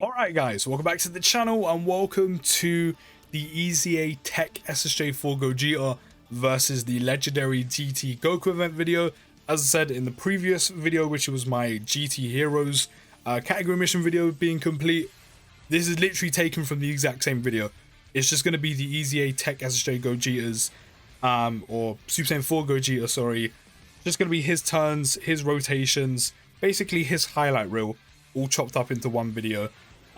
Alright guys, welcome back to the channel and welcome to the EZA TEQ SSJ4 GOGETA versus the legendary GT Goku event video. As I said in the previous video, which was my GT Heroes category mission video being complete, this is literally taken from the exact same video. It's just going to be the EZA TEQ SSJ Gogetas, or Super Saiyan 4 Gogeta, sorry. Just going to be his turns, his rotations, basically his highlight reel, all chopped up into one video.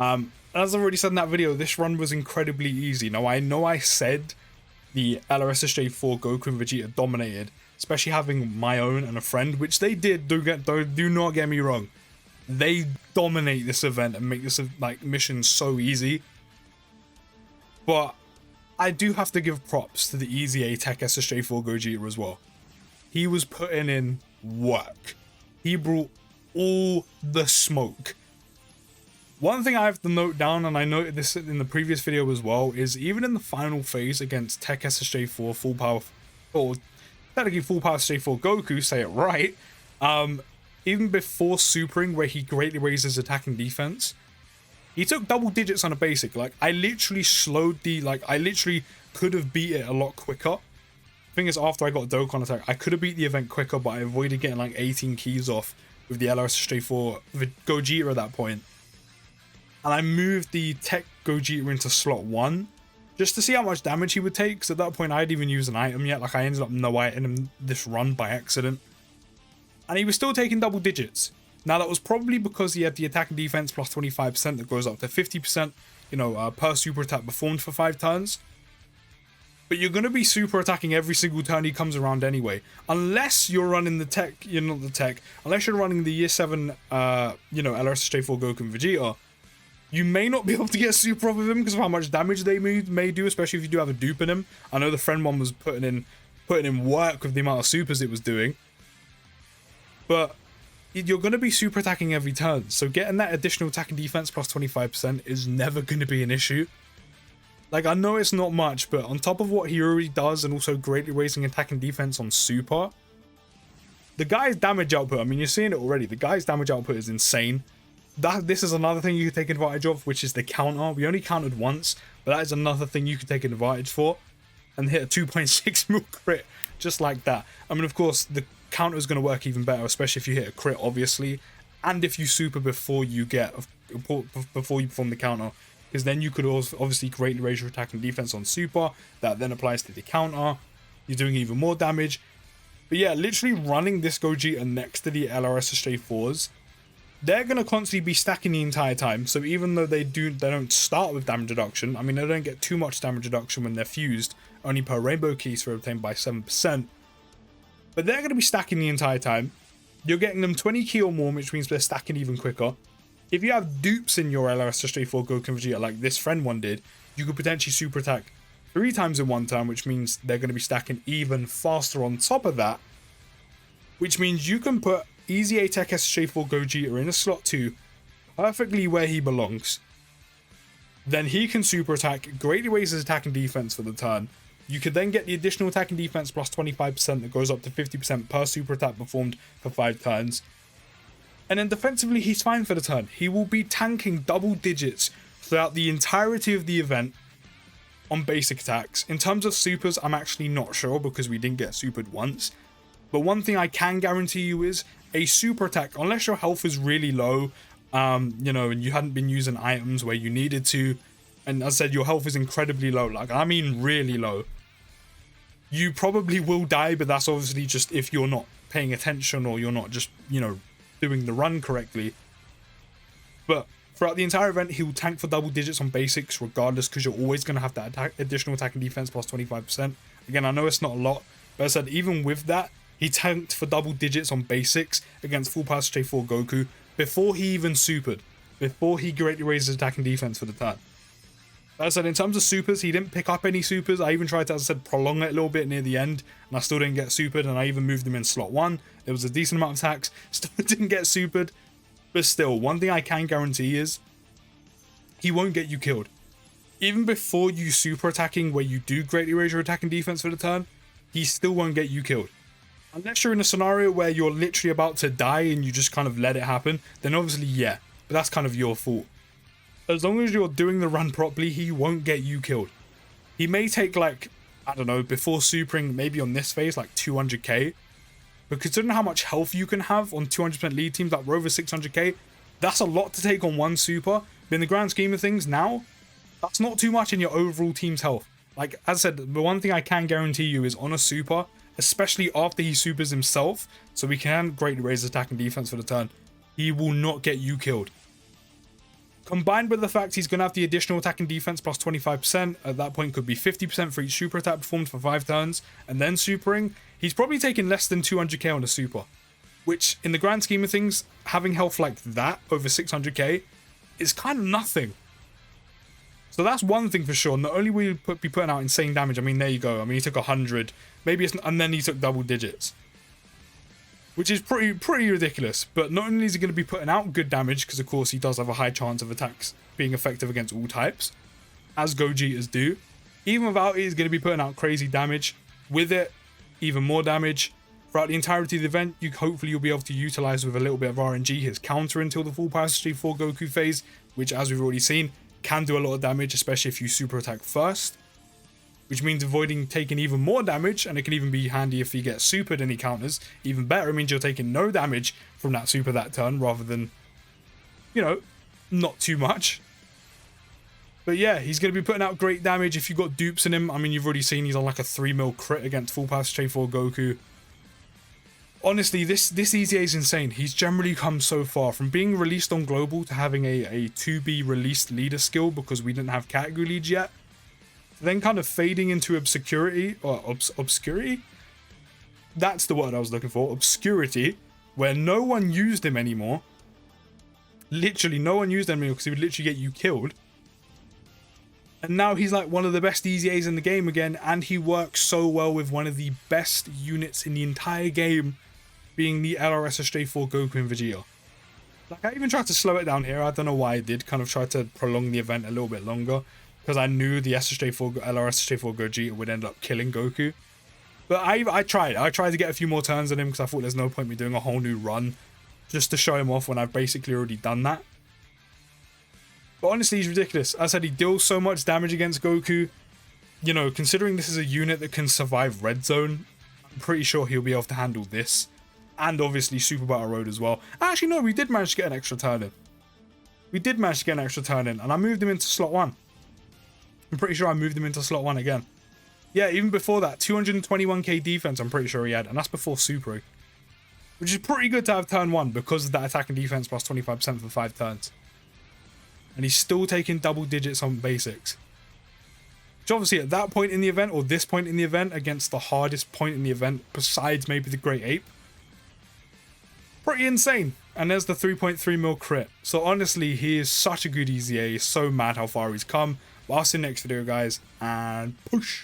As I've already said in that video, this run was incredibly easy. Now, I know I said the LRSSJ4 Goku and Vegeta dominated, especially having my own and a friend, which they did, do not get me wrong. They dominate this event and make this like mission so easy. But I do have to give props to the EZA TEQ SSJ4 Gogeta as well. He was putting in work. He brought all the smoke. One thing I have to note down, and I noted this in the previous video as well, is even in the final phase against TEQ SSJ4 full power, or technically full power SSJ4 Goku, say it right, even before supering, where he greatly raised his attack and defense, he took double digits on a basic. Like, I literally slowed I literally could have beat it a lot quicker. The thing is, after I got Dokkan attack, I could have beat the event quicker, but I avoided getting like 18 keys off with the LRSSJ4 Gogeta at that point. And I moved the TEQ Gogeta into slot 1 just to see how much damage he would take, because at that point I hadn't even used an item yet. Like, I ended up no-iteming him this run by accident. And he was still taking double digits. Now, that was probably because he had the attack and defense plus 25% that goes up to 50%, you know, per super attack performed for 5 turns. But you're going to be super attacking every single turn he comes around anyway. Unless you're running the TEQ, you're not the TEQ, unless you're running the Year 7, you know, LRSSJ4 Goku and Vegeta, you may not be able to get super off of him because of how much damage they may do, especially if you do have a dupe in him. I know the friend one was putting in work with the amount of supers it was doing. But you're going to be super attacking every turn, so getting that additional attack and defense plus 25% is never going to be an issue. Like, I know it's not much, but on top of what he already does and also greatly raising attack and defense on super, the guy's damage output, I mean, you're seeing it already, the guy's damage output is insane. This is another thing you could take advantage of, which is the counter. We only countered once, but that is another thing you could take advantage for and hit a 2.6 mil crit just like that. I mean, of course, the counter is going to work even better, especially if you hit a crit, obviously, and if you super before you perform the counter, because then you could also obviously greatly raise your attack and defense on super. That then applies to the counter. You're doing even more damage. But yeah, literally running this Gogeta next to the LRSSJ4s, they're going to constantly be stacking the entire time. So even though they don't start with damage reduction, I mean, they don't get too much damage reduction when they're fused, only per rainbow keys are obtained by 7%. But they're going to be stacking the entire time. You're getting them 20 key or more, which means they're stacking even quicker. If you have dupes in your LRSSJ4 Goku and Vegeta like this friend one did, you could potentially super attack 3 times in one turn, which means they're going to be stacking even faster on top of that. Which means you can put EZA TEQ SSJ4 Gogeta in a slot 2 perfectly where he belongs. Then he can super attack, greatly raise his attack and defense for the turn. You could then get the additional attack and defense plus 25% that goes up to 50% per super attack performed for 5 turns. And then defensively, he's fine for the turn. He will be tanking double digits throughout the entirety of the event on basic attacks. In terms of supers, I'm actually not sure because we didn't get supered once. But one thing I can guarantee you is a super attack, unless your health is really low, you know, and you hadn't been using items where you needed to, and as I said, your health is incredibly low, like, I mean really low, you probably will die, but that's obviously just if you're not paying attention or you're not just, you know, doing the run correctly. But throughout the entire event, he will tank for double digits on basics regardless, because you're always going to have that additional attack and defense plus 25%. Again, I know it's not a lot, but as I said, even with that, he tanked for double digits on basics against full power SSJ4 Goku before he even supered, before he greatly raised his attack and defense for the turn. As I said, in terms of supers, he didn't pick up any supers. I even tried to, as I said, prolong it a little bit near the end, and I still didn't get supered, and I even moved him in slot 1. There was a decent amount of attacks, still didn't get supered. But still, one thing I can guarantee is he won't get you killed. Even before you super attacking, where you do greatly raise your attack and defense for the turn, he still won't get you killed. Unless you're in a scenario where you're literally about to die and you just kind of let it happen, then obviously, yeah, but that's kind of your fault. as long as you're doing the run properly, he won't get you killed. He may take like, I don't know, before supering, maybe on this phase, like 200k. But considering how much health you can have on 200% lead teams like over 600k, that's a lot to take on one super. But in the grand scheme of things now, that's not too much in your overall team's health. Like, as I said, the one thing I can guarantee you is on a super, especially after he supers himself, so we can greatly raise his attack and defense for the turn, he will not get you killed. Combined with the fact he's going to have the additional attack and defense plus 25%, at that point could be 50% for each super attack performed for 5 turns, and then supering, he's probably taking less than 200k on a super. Which, in the grand scheme of things, having health like that, over 600k, is kind of nothing. So that's one thing for sure. Not only will he be putting out insane damage, I mean, there you go. I mean, he took 100, maybe it's, and then he took double digits. Which is pretty ridiculous. But not only is he going to be putting out good damage, because of course he does have a high chance of attacks being effective against all types, as Gogetas do. Even without it, he's going to be putting out crazy damage. With it, even more damage. Throughout the entirety of the event, hopefully you'll be able to utilize with a little bit of RNG his counter until the full Power SSJ4 Goku phase, which, as we've already seen, can do a lot of damage, especially if you super attack first. Which means avoiding taking even more damage, and it can even be handy if he gets supered and he counters. Even better, it means you're taking no damage from that super that turn, rather than, you know, not too much. But yeah, he's going to be putting out great damage if you've got dupes in him. I mean, you've already seen he's on like a 3 mil crit against full Power SSJ4 Goku. Honestly, this EZA is insane. He's generally come so far from being released on global to having a to-be released leader skill because we didn't have category leads yet. Then kind of fading into obscurity, or obscurity? That's the word I was looking for, obscurity, where no one used him anymore. Literally, no one used him anymore because he would literally get you killed. And now he's like one of the best EZAs in the game again, and he works so well with one of the best units in the entire game, being the SSJ4 Goku and Vegeta. Like, I even tried to slow it down here. I don't know why I did, kind of try to prolong the event a little bit longer, because I knew the SSJ4 Gogeta would end up killing Goku. But I tried to get a few more turns on him because I thought there's no point me doing a whole new run just to show him off when I've basically already done that. But honestly, he's ridiculous. As I said, he deals so much damage against Goku. You know, considering this is a unit that can survive Red Zone, I'm pretty sure he'll be able to handle this. And obviously Super Battle Road as well. Actually, no, we did manage to get an extra turn in. And I moved him into slot 1. I'm pretty sure I moved him into slot 1 again. Yeah, even before that, 221k defense I'm pretty sure he had, and that's before supering. Which is pretty good to have turn 1 because of that attack and defense plus 25% for 5 turns. And he's still taking double digits on basics. Which obviously at that point in the event, or this point in the event, against the hardest point in the event, besides maybe the Great Ape, pretty insane. And there's the 3.3 mil crit. So honestly, he is such a good EZA. He's so mad how far he's come. But I'll see you next video, guys, and push.